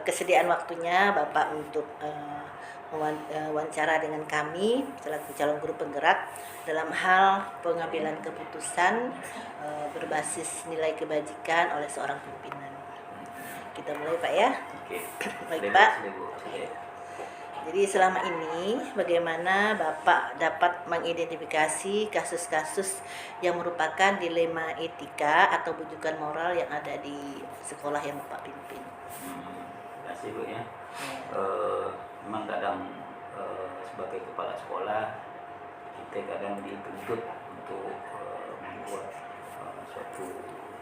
kesediaan waktunya Bapak untuk wawancara dengan kami selaku calon guru penggerak dalam hal pengambilan keputusan berbasis nilai kebajikan oleh seorang pimpinan. Kita mulai Pak ya. Oke. Baik Pak. Jadi selama ini bagaimana Bapak dapat mengidentifikasi kasus-kasus yang merupakan dilema etika atau bujukan moral yang ada di sekolah yang Bapak pimpin? Terima kasih Bu ya. Memang kadang sebagai kepala sekolah kita kadang dituntut untuk membuat suatu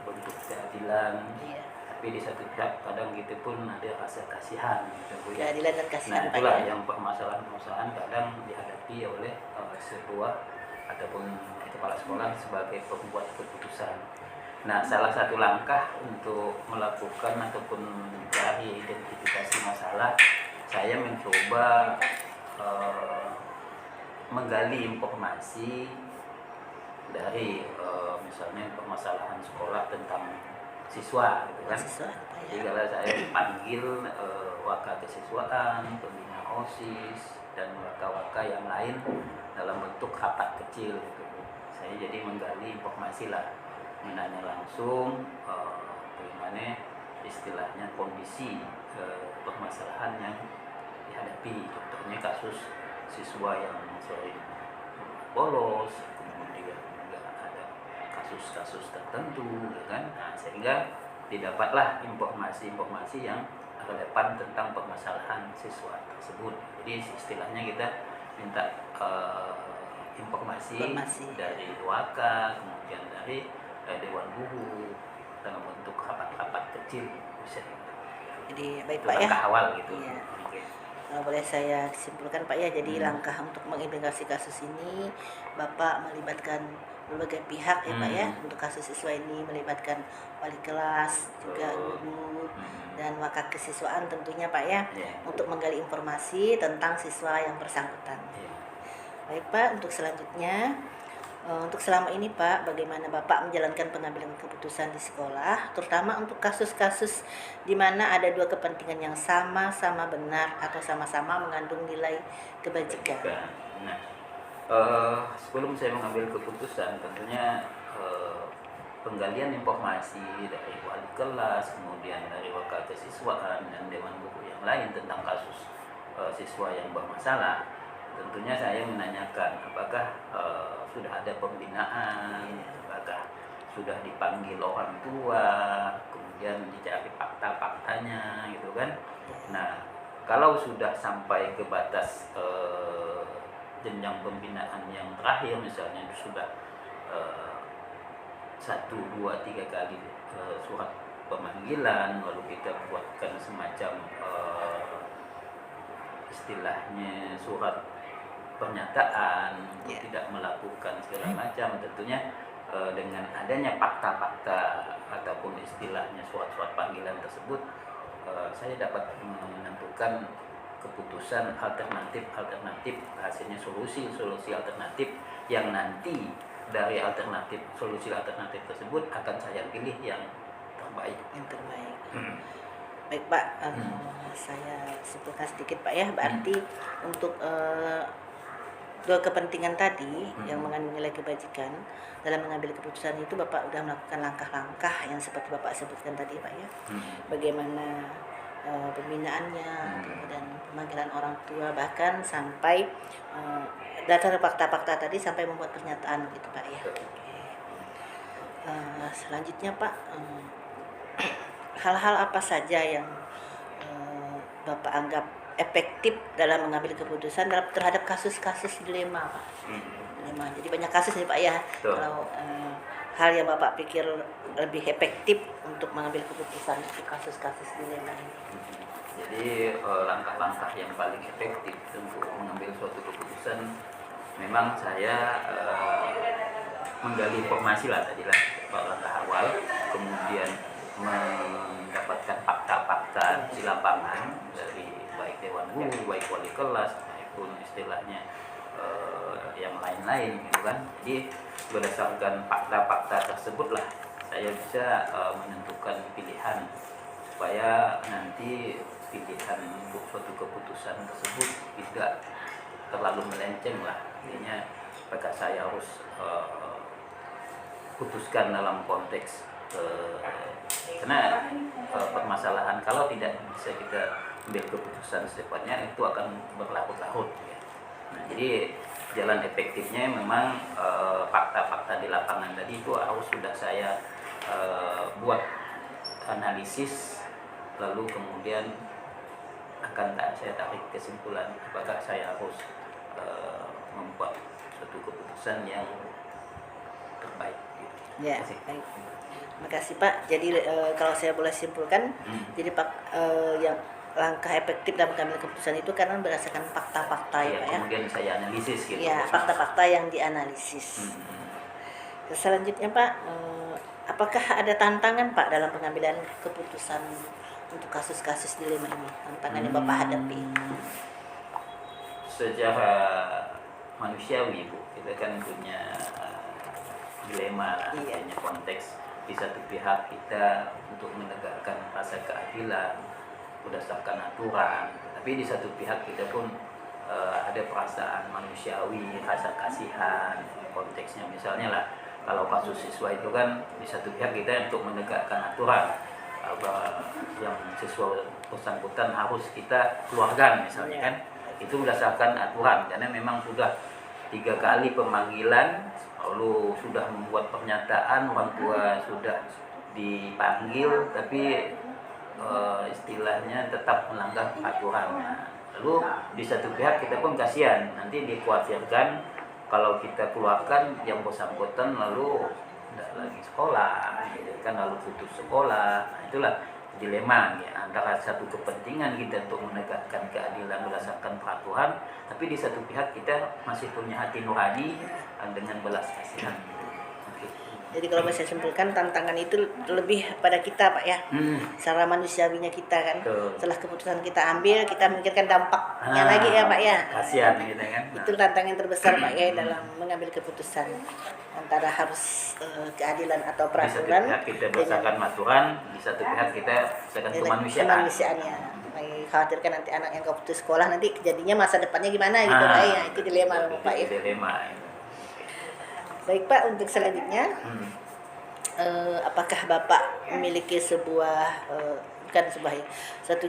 bentuk keadilan. Iya. Tapi di satu pihak kadang kita pun ada rasa kasihan gitu Bu ya. Keadilan dan kasihan. Nah itulah yang permasalahan-permasalahan kadang dihadapi oleh sebuah ataupun kepala sekolah sebagai pembuat keputusan. Nah salah satu langkah untuk melakukan ataupun mencari identifikasi masalah, saya mencoba menggali informasi dari misalnya permasalahan sekolah tentang siswa gitu kan. Jadi kalau saya dipanggil waka kesiswaan, pembina OSIS dan waka-waka yang lain dalam bentuk rapat kecil gitu. Saya jadi menggali informasi lah, menanya langsung bagaimana istilahnya kondisi permasalahan yang dihadapi. Contohnya kasus siswa yang sering bolos, kemudian juga ada kasus-kasus tertentu, ya kan? Nah, sehingga didapatlah informasi-informasi yang relevan tentang permasalahan siswa tersebut. Jadi istilahnya kita minta informasi dari waka, kemudian dari dewan guru dalam bentuk rapat-rapat kecil. Jadi baik itu Pak ya. Langkah awal gitu. Iya. Oke. Boleh saya simpulkan Pak ya, jadi langkah untuk mengidentifikasi kasus ini Bapak melibatkan berbagai pihak ya Pak ya. Untuk kasus siswa ini melibatkan wali kelas, juga guru dan wakil kesiswaan tentunya Pak ya, untuk menggali informasi tentang siswa yang bersangkutan. Baik Pak, untuk selanjutnya untuk selama ini Pak, bagaimana Bapak menjalankan pengambilan keputusan di sekolah, terutama untuk kasus-kasus di mana ada dua kepentingan yang sama-sama benar atau sama-sama mengandung nilai kebajikan? Nah, sebelum saya mengambil keputusan, tentunya penggalian informasi dari wali kelas, kemudian dari wakil kesiswaan dan dewan guru yang lain tentang kasus siswa yang bermasalah, tentunya saya menanyakan apakah sudah ada pembinaan, apakah sudah dipanggil orang tua, kemudian dicari fakta-faktanya gitu kan. Nah, kalau sudah sampai ke batas jenjang pembinaan yang terakhir, misalnya sudah 1, 2, 3 kali surat pemanggilan, lalu kita buatkan semacam istilahnya surat pernyataan, tidak melakukan segala macam, tentunya dengan adanya fakta-fakta ataupun istilahnya surat-surat panggilan tersebut, saya dapat menentukan keputusan alternatif, hasilnya solusi alternatif yang nanti dari solusi alternatif tersebut akan saya pilih yang terbaik. Baik Pak, saya simpulkan sedikit Pak ya, berarti untuk dua kepentingan tadi yang mengandung nilai kebajikan dalam mengambil keputusan itu Bapak sudah melakukan langkah-langkah yang seperti Bapak sebutkan tadi Pak ya. Bagaimana pembinaannya, kemudian pemanggilan orang tua, bahkan sampai data fakta-fakta tadi sampai membuat pernyataan gitu Pak ya. Selanjutnya Pak, hal-hal apa saja yang Bapak anggap efektif dalam mengambil keputusan terhadap kasus-kasus dilema Pak? Dilema. Jadi banyak kasus nih Pak ya. Kalau hal yang Bapak pikir lebih efektif untuk mengambil keputusan di kasus-kasus dilema ini. Jadi langkah-langkah yang paling efektif untuk mengambil suatu keputusan, memang saya menggali informasi lah tadilah langkah awal, kemudian mendapatkan fakta-fakta di lapangan dari baik dewan guru, baik wali kelas, maupun istilahnya yang lain-lain gitu kan. Jadi berdasarkan fakta-fakta tersebutlah saya bisa menentukan pilihan supaya nanti pilihan untuk suatu keputusan tersebut tidak terlalu melenceng lah. Artinya apakah saya harus putuskan dalam konteks karena permasalahan kalau tidak bisa kita ambil keputusan secepatnya itu akan berlarut-larut ya. Nah, jadi jalan efektifnya memang fakta-fakta di lapangan tadi itu harus sudah saya buat analisis, lalu kemudian akan saya tarik kesimpulan apakah saya harus membuat suatu keputusan yang terbaik. Ya, baik. Makasih Pak. Jadi kalau saya boleh simpulkan, jadi Pak yang langkah efektif dalam mengambil keputusan itu karena berdasarkan fakta-fakta ya Pak ya. Kemudian saya analisis gitu. Ya, fakta-fakta yang dianalisis. Selanjutnya Pak, apakah ada tantangan Pak dalam pengambilan keputusan untuk kasus-kasus dilema ini? Tantangan yang Bapak hadapi? Secara manusiawi Bu, kita kan punya dilema lah, punya konteks. Di satu pihak kita untuk menegakkan rasa keadilan berdasarkan aturan, tapi di satu pihak kita pun ada perasaan manusiawi, rasa kasihan. Konteksnya misalnya lah, kalau kasus siswa itu kan di satu pihak kita untuk menegakkan aturan yang siswa bersangkutan harus kita keluarkan misalnya kan, itu berdasarkan aturan karena memang sudah 3 kali pemanggilan, lalu sudah membuat pernyataan, orang tua sudah dipanggil, tapi istilahnya tetap melanggar aturan. Lalu di satu pihak kita pun kasihan, nanti dikhawatirkan kalau kita keluarkan yang bersangkutan lalu tidak lagi sekolah, gitu kan, lalu putus sekolah. Nah, itulah dilema ya, antara satu kepentingan kita untuk menegakkan keadilan berdasarkan peraturan, tapi di satu pihak kita masih punya hati nurani dengan belas kasihan. Jadi kalau saya simpulkan, tantangan itu lebih pada kita Pak ya, secara manusiawinya kita kan. Setelah keputusan kita ambil, kita memikirkan dampaknya lagi ya Pak ya. Kasihan gitu kan. Itu tantangan terbesar Pak ya dalam mengambil keputusan, antara harus keadilan atau peraturan. Di satu pihak kita berdasarkan aturan, di satu pihak kita berdasarkan kemanusiaannya. Khawatirkan nanti anak yang putus sekolah nanti kejadiannya masa depannya gimana gitu Pak ya. Itu dilema Pak ya. Dilema. Baik Pak, untuk selanjutnya apakah Bapak memiliki satu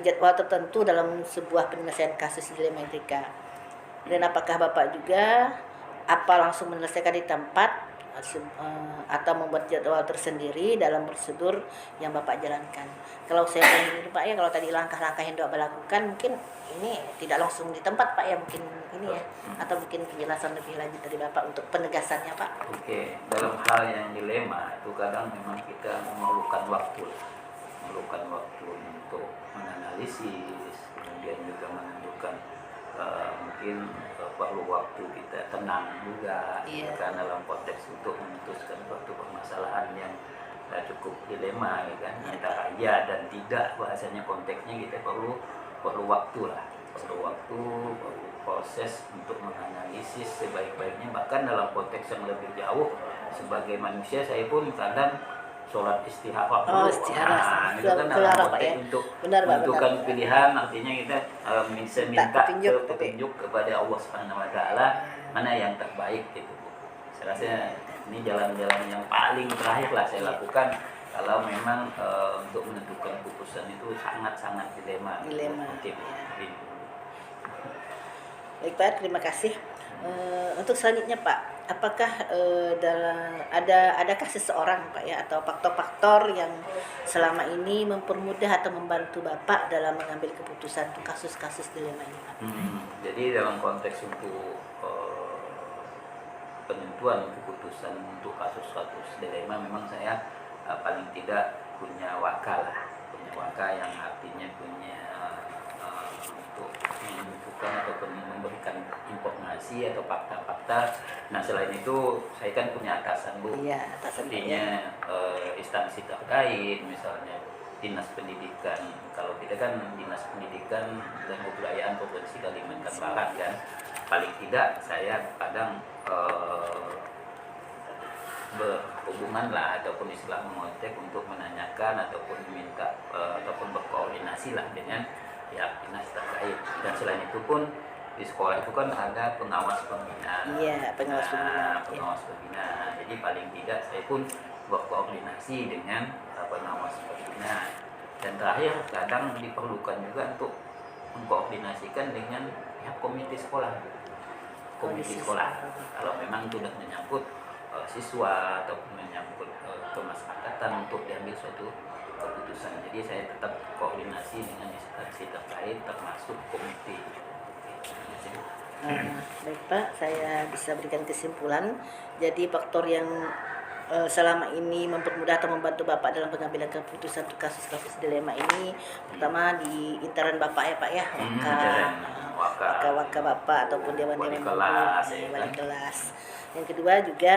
jadwal tertentu dalam sebuah penyelesaian kasus dilema etika, dan apakah Bapak juga langsung menyelesaikan di tempat atau membuat jadwal tersendiri dalam prosedur yang Bapak jalankan? Kalau saya ini Pak ya, kalau tadi langkah-langkah yang Bapak lakukan mungkin ini tidak langsung di tempat Pak ya, mungkin ini ya, atau mungkin penjelasan lebih lanjut dari Bapak untuk penegasannya Pak. Oke, dalam hal yang dilema itu kadang memang kita memerlukan waktu untuk menganalisis, kemudian juga menentukan mungkin perlu waktu kita tenang juga, karena dalam konteks untuk memutuskan suatu permasalahan yang cukup dilema ya kan, antara iya dan tidak, bahasanya konteksnya kita perlu waktu lah, perlu proses untuk menganalisis sebaik-baiknya. Bahkan dalam konteks yang lebih jauh, sebagai manusia saya pun kadang sholat istihara dulu. Nah, itu kan dalam konteks untuk menentukan pilihan, artinya kita bisa minta petunjuk kepada Allah Subhanahu Wa Taala mana yang terbaik gitu. Saya rasa ini jalan-jalan yang paling terakhir lah saya lakukan kalau memang untuk menentukan keputusan itu sangat-sangat dilema. Baik Pak, terima kasih. Untuk selanjutnya Pak, apakah adakah seseorang Pak ya, atau faktor-faktor yang selama ini mempermudah atau membantu Bapak dalam mengambil keputusan untuk kasus-kasus dilema ini Pak? Jadi dalam konteks untuk penentuan keputusan untuk kasus-kasus dilema, memang saya paling tidak punya wakal yang artinya punya untuk menentukan ataupun memberikan informasi atau fakta-fakta. Nah, selain itu saya kan punya atasan Bu, artinya instansi terkait, misalnya dinas pendidikan. Kalau kita kan dinas pendidikan dan kebudayaan Provinsi Kalimantan Barat kan, paling tidak saya kadang berhubungan lah ataupun istilah mengontak untuk menanyakan ataupun meminta ataupun berkoordinasi lah dengan pihak dinas terkait. Dan selain itu pun di sekolah itu kan ada pengawas pembina. Iya, pengawas pembina. Pengawas pembina. Jadi paling tidak saya pun berkoordinasi dengan pengawas pembina. Dan terakhir kadang diperlukan juga untuk mengkoordinasikan dengan pihak komite sekolah. Komite sekolah kalau memang sudah menyangkut siswa ataupun menyangkut kemasyarakatan untuk diambil suatu keputusan. Jadi saya tetap koordinasi dengan instansi terkait termasuk komite. Baik Pak, saya bisa berikan kesimpulan. Jadi faktor yang selama ini mempermudah atau membantu Bapak dalam pengambilan keputusan untuk kasus-kasus dilema ini, pertama di intern Bapak ya Pak ya, waka Bapak ataupun dewan-dewan wali kelas. Yang kedua juga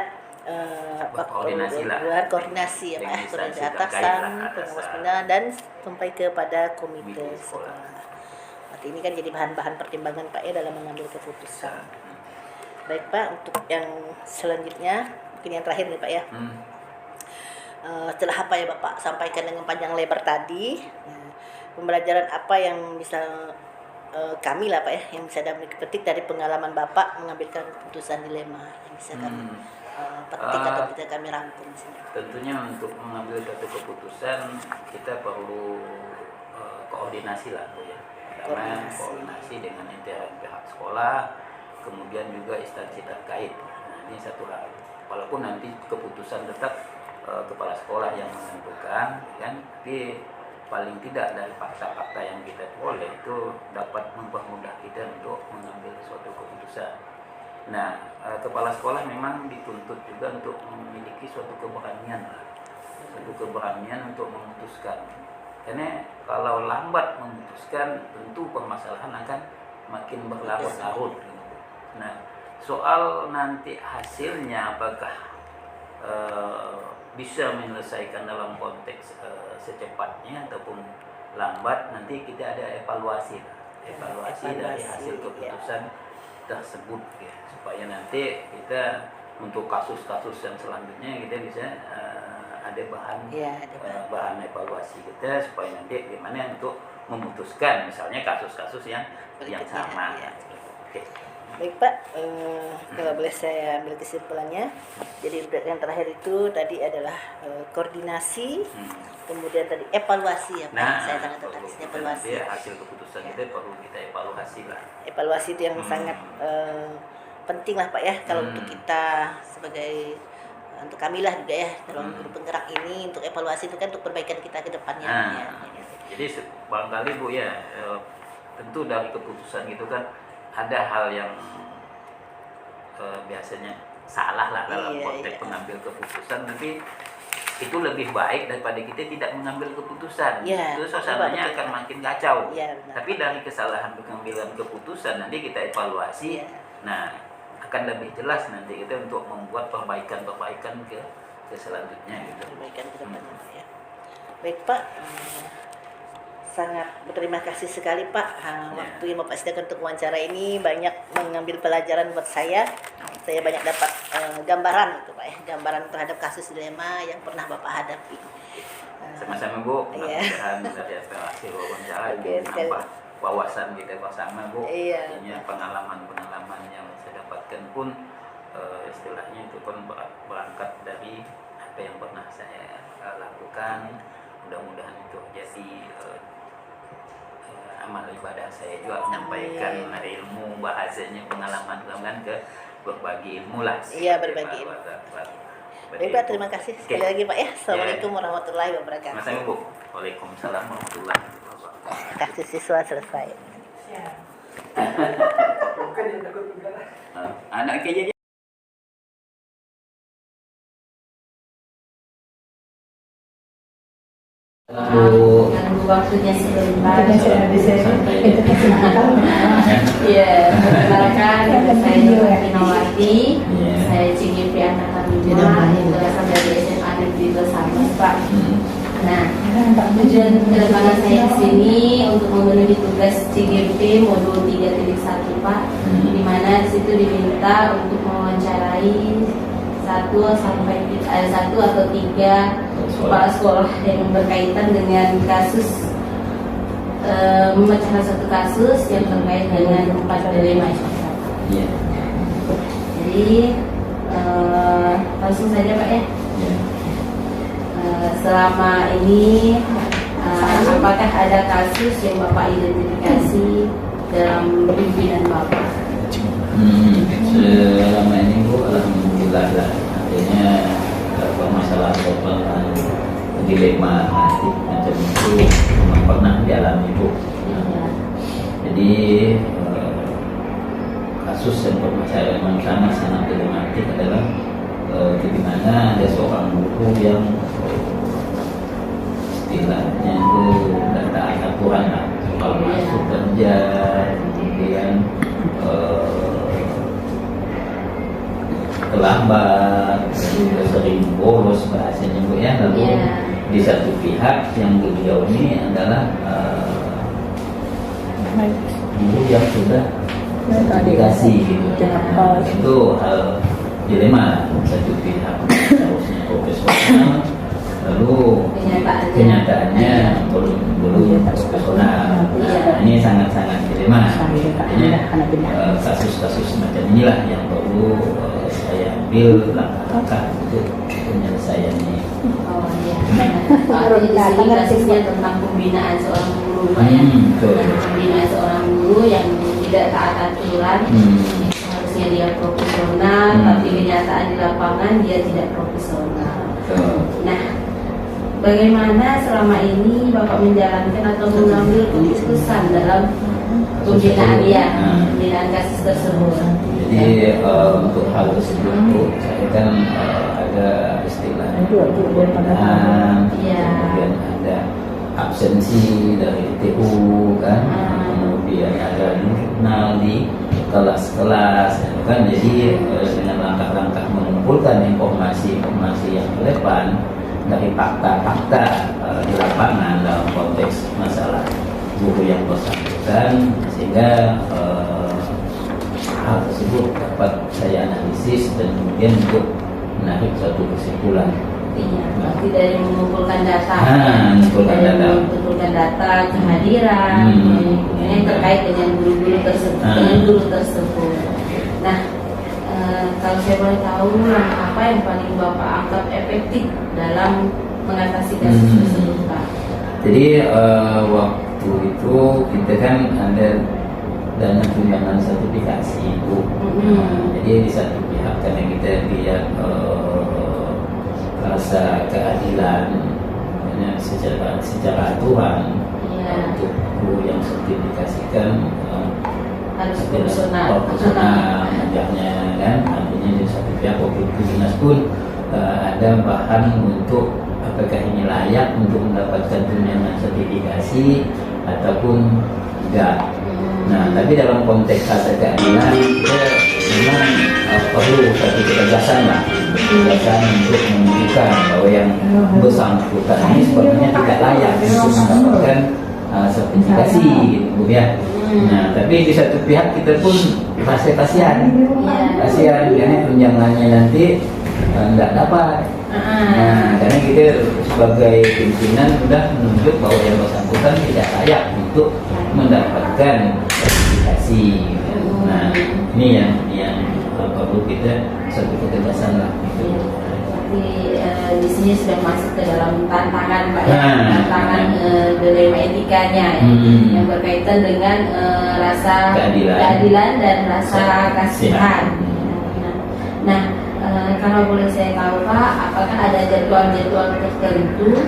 koordinasi ya Pak, koordinasi atasan, pengawas pembina dan sampai kepada komite sekolah. Arti ini kan jadi bahan-bahan pertimbangan Pak ya dalam mengambil keputusan. Baik Pak, untuk yang selanjutnya mungkin yang terakhir nih Pak ya. Setelah apa ya Bapak sampaikan dengan panjang lebar tadi, pembelajaran apa yang bisa kami lah Pak ya, yang bisa kami petik dari pengalaman Bapak mengambilkan keputusan dilema yang bisa kami petik atau bisa kami rangkum di sini. Tentunya untuk mengambil satu keputusan kita perlu koordinasi lah Bu ya. Karena koordinasi dengan intern pihak sekolah, kemudian juga instansi terkait. Nah, ini satu hal. Walaupun nanti keputusan tetap kepala sekolah yang menentukan, kan, tapi paling tidak dari fakta-fakta yang kita peroleh itu dapat mempermudah kita untuk mengambil suatu keputusan. Nah, kepala sekolah memang dituntut juga untuk memiliki suatu keberanian, untuk memutuskan. Karena kalau lambat memutuskan, tentu permasalahan akan makin berlarut-larut. Nah, soal nanti hasilnya apakah bisa menyelesaikan dalam konteks secepatnya ataupun lambat, nanti kita ada evaluasi dari hasil keputusan tersebut ya, supaya nanti kita untuk kasus-kasus yang selanjutnya kita bisa ada bahan evaluasi kita supaya nanti gimana untuk memutuskan misalnya kasus-kasus yang sama. Ya. Oke. Baik Pak, kalau boleh saya ambil kesimpulannya. Jadi yang terakhir itu tadi adalah koordinasi, kemudian tadi evaluasi ya Pak. Saya tanda tadi evaluasi. Hasil keputusan kita perlu kita evaluasi lah. Evaluasi itu yang sangat penting lah Pak ya, kalau untuk kita sebagai untuk kami lah juga ya dalam grup penggerak ini, untuk evaluasi itu kan untuk perbaikan kita ke depannya. Jadi barangkali Bu ya, tentu dari keputusan itu kan ada hal yang biasanya salah lah dalam konteks pengambil keputusan, tapi itu lebih baik daripada kita tidak mengambil keputusan. Itu suasananya akan makin kacau. Tapi dari kesalahan pengambilan keputusan nanti kita evaluasi. Nah, akan lebih jelas nanti kita untuk membuat perbaikan ke selanjutnya gitu. Perbaikan ke depannya ya. Baik Pak, sangat berterima kasih sekali Pak. Waktu yang Bapak sediakan untuk wawancara ini banyak mengambil pelajaran buat saya. Saya banyak dapat gambaran gitu Pak ya, gambaran terhadap kasus dilema yang pernah Bapak hadapi. Sama-sama Bu, mudah-mudahan dari hasil wawancara menambah wawasan kita bersama Bu. Artinya pengalaman yang saya dapatkan pun istilahnya itu pun berangkat dari apa yang pernah saya lakukan. Mudah-mudahan itu jadi amal ibadah saya juga menyampaikan ilmu, bahasanya pengalaman ke berbagi ilmu lah. Iya, berbagi ilmu. Baik Pak, terima kasih sekali lagi Pak ya. Assalamualaikum warahmatullahi wabarakatuh. Mas Bu. Waalaikumsalam warahmatullahi wabarakatuh. Kasus siswa selesai. Anak kayaknya waktunya sebentar. Iya, perkenalkan saya Finawati, saya CGP Angkatan 5, berasal dari SMA Negeri 1 Pak. Nah, tujuan kedatangan saya di sini untuk memenuhi tugas CGP modul 3.1 Pak, di mana di situ diminta untuk mewawancarai satu atau tiga kepala sekolah yang berkaitan dengan kasus memecahkan satu kasus yang terkait dengan 4 dilema masyarakat. Iya. Jadi langsung saja Pak ya. Iya. Selama ini apakah ada kasus yang Bapak identifikasi dalam pimpinan Bapak? Selama ini Bu, alhamdulillah lah. Artinya permasalahan dilema macam itu memang pernah dialami Bu. Jadi kasus yang bermasalah memang sangat dilematik adalah di mana ada seorang guru yang istilahnya itu tidak taat aturan lah, soal masuk kerja, kemudian terlambat, sering bolos bahasanya Bu ya. Lalu di satu pihak yang beliau ini adalah guru yang sudah dikasih gitu. Itu hal dilema. Satu pihak harusnya profesional, lalu kenyataannya belum profesional. Nah, ini sangat dilema. Artinya kasus-kasus semacam inilah yang perlu saya ambil langkah-langkah untuk penyelesaiannya. Oh iya. Artinya di sini kasusnya tentang pembinaan seorang guru Pak ya. Pembinaan seorang guru yang tidak taat aturan. Harusnya dia profesional, tapi kenyataan di lapangan dia tidak profesional. Nah, bagaimana selama ini Bapak menjalankan atau mengambil keputusan dalam pembinaan kasus tersebut? Jadi untuk hal tersebut saya kan ada istilah pembinaan, kemudian ada absensi dari TU kan, kemudian ada jurnal di kelas-kelas kan. Jadi dengan langkah-langkah mengumpulkan informasi-informasi yang relevan dari fakta-fakta di lapangan dalam konteks masalah guru yang bersangkutan, sehingga hal tersebut dapat saya analisis dan kemudian untuk menarik suatu kesimpulan. Iya, berarti dari mengumpulkan data, mengumpulkan data kehadiran yang terkait dengan guru-guru tersebut. Nah, kalau saya boleh tahu, apa yang paling Bapak anggap efektif dalam mengatasi kasus tersebut, Pak? Jadi waktu itu kita kan ada dana tunjangan sertifikasi Bu. Jadi di satu pihak karena kita lihat rasa keadilan secara aturan untuk guru yang sertifikasikan harus profesional ajarnya kan. Artinya di satu pihak waktu itu dinas pun ada bahan untuk apakah ini layak untuk mendapatkan tunjangan sertifikasi ataupun tidak. Nah, tapi dalam konteks rasa keadilan kita memang perlu satu ketegasan lah, untuk menunjukkan bahwa yang bersangkutan ini sebenarnya tidak layak untuk mendapatkan sertifikasi gitu ya. Nah, tapi di satu pihak kita pun rasa kasihan karena tunjangannya nanti tidak dapat. Nah, karena kita sebagai pimpinan sudah menunjuk bahwa yang bersangkutan tidak layak untuk mendapatkan sertifikasi. Nah, ini yang perlu kita satu ketegasan lah. Di sini sudah masuk ke dalam tantangan Pak ya, tantangan dilema etikanya yang berkaitan dengan rasa keadilan dan rasa kasihan. Nah, kalau boleh saya tahu Pak, apakah ada jadwal-jadwal tertentu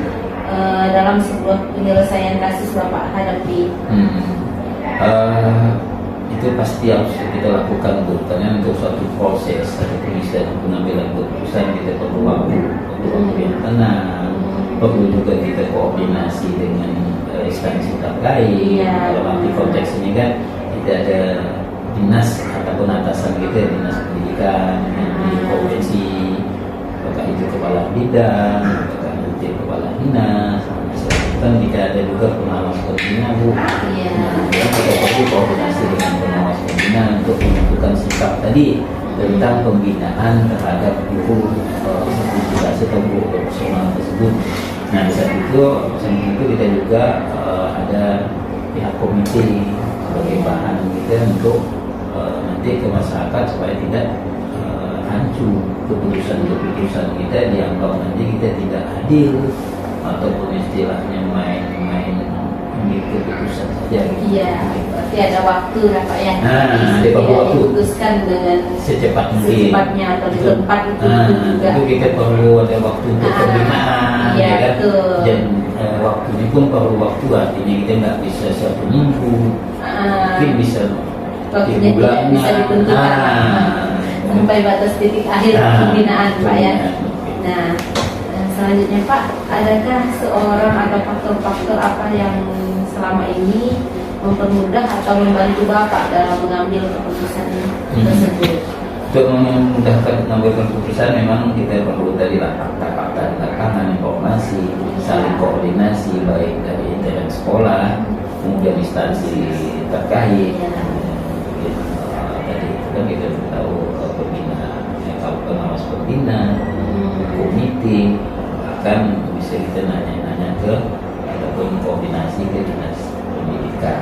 dalam sebuah penyelesaian kasus Bapak hadapi? Itu pasti harus kita lakukan Bu, karena untuk suatu proses satu penyelesaian pengambilan keputusan kita perlu waktu yang tenang, perlu juga kita koordinasi dengan instansi terkait. Dalam arti konteks ini kan kita ada dinas ataupun atasan kita, dinas pendidikan di provinsi, apakah itu kepala bidang, apakah nanti kepala dinas, kan jika ada juga pengawas pembina Bu. Kita perlu koordinasi dengan pengawas pembina untuk menentukan sikap tadi tentang pembinaan terhadap guru sertifikasi atau guru profesional tersebut. Nah, di saat itu kita juga ada pihak komite sebagai bahan kita untuk nanti ke masyarakat supaya tidak hancur keputusan-keputusan kita dianggap nanti kita tidak hadir ataupun istilahnya main-main ambil keputusan saja. Iya, berarti ada waktu lah Pak ya. Ada waktu. Diputuskan dengan secepat mungkin. Secepatnya atau di tempat itu juga. Itu kita perlu ada waktu untuk pembinaan, iya, ya kan? Betul. Dan waktu ini pun perlu waktu, artinya kita nggak bisa satu minggu, mungkin bisa waktunya tidak bisa ditentukan sampai batas titik akhir pembinaan Pak ya. Nah, selanjutnya Pak, adakah seorang atau faktor-faktor apa yang selama ini mempermudah atau membantu Bapak dalam mengambil keputusan tersebut? Untuk memudahkan mengambil keputusan memang kita perlu dari fakta-fakta di lapangan, informasi, saling koordinasi baik dari internal sekolah, kemudian instansi terkait. Tadi kan kita tahu pembina, kalau pengawas pembina, komite, bahkan bisa kita nanya-nanya ke ataupun koordinasi ke dinas pendidikan.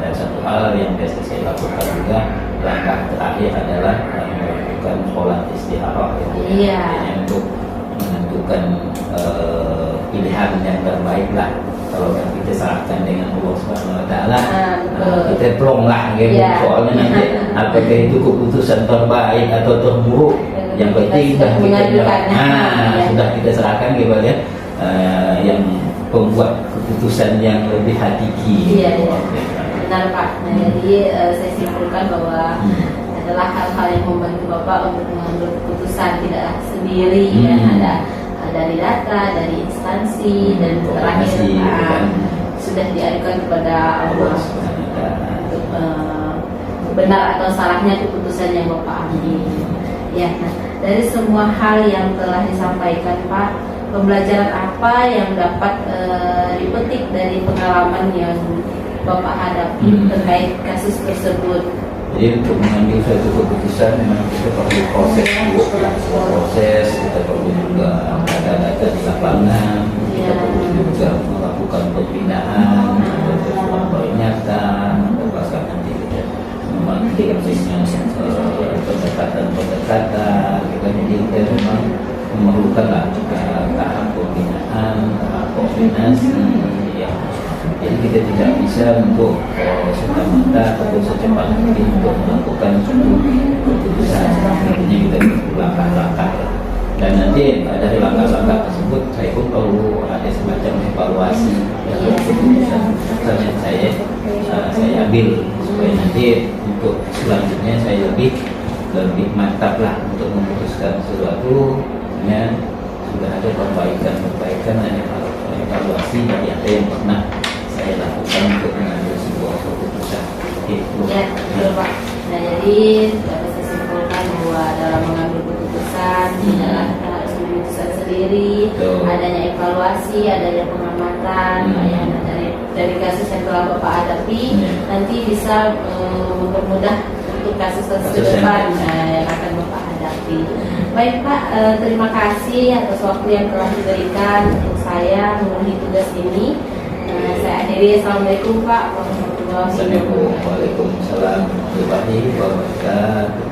Dan satu hal yang biasa saya lakukan juga, langkah terakhir adalah melakukan sholat istikharah untuk menentukan pilihan yang terbaik lah. Kalau kita serahkan dengan Allah Subhanahu Wa Taala, kita plong lah gitu. Soalnya nanti apakah itu keputusan terbaik atau terburuk, yang penting sudah kita serahkan kepada yang pembuat keputusan yang lebih hakiki. Benar Pak. Nah, jadi saya simpulkan bahwa adalah hal-hal yang membantu Bapak untuk mengambil keputusan tidak sendiri, dan ada dari data, dari instansi, dan terakhir sudah diajukan kepada Allah untuk benar atau salahnya keputusan yang Bapak ambil. Ya, nah, dari semua hal yang telah disampaikan Pak, pembelajaran apa yang dapat dipetik dari pengalaman yang Bapak hadapi terkait kasus tersebut? Jadi untuk mengambil suatu keputusan memang kita perlu proses kita perlu juga data-data di lapangan, kita perlu juga melakukan pembinaan, ada sesuatu nyata, apakah nanti kita memakai pendekatan, jadi kita memang memerlukanlah tahap pembinaan, tahap koordinasi. Jadi kita tidak bisa untuk serta-merta atau secepat mungkin untuk melakukan keputusan. Artinya kita perlu langkah-langkah. Dan nanti dari langkah-langkah tersebut saya pun perlu ada semacam evaluasi dari keputusan yang saya ambil, supaya nanti untuk selanjutnya saya lebih mantap lah untuk memutuskan sesuatu. Sudah ada perbaikan dan evaluasi dari apa yang pernah saya lakukan untuk mengambil sebuah keputusan. Ya, betul Pak. Nah, jadi dapat saya simpulkan bahwa dalam mengambil keputusan tidaklah kita harus memutuskan sendiri. Adanya evaluasi, adanya pengamatan, yang dari kasus yang telah Bapak hadapi, nanti bisa mempermudah untuk kasus ke depan yang akan Bapak hadapi. Baik Pak, terima kasih atas waktu yang telah diberikan untuk saya memenuhi tugas ini. Saya akhiri. Assalamualaikum Pak warahmatullahi wabarakatuh. Waalaikumsalam warahmatullahi wabarakatuh.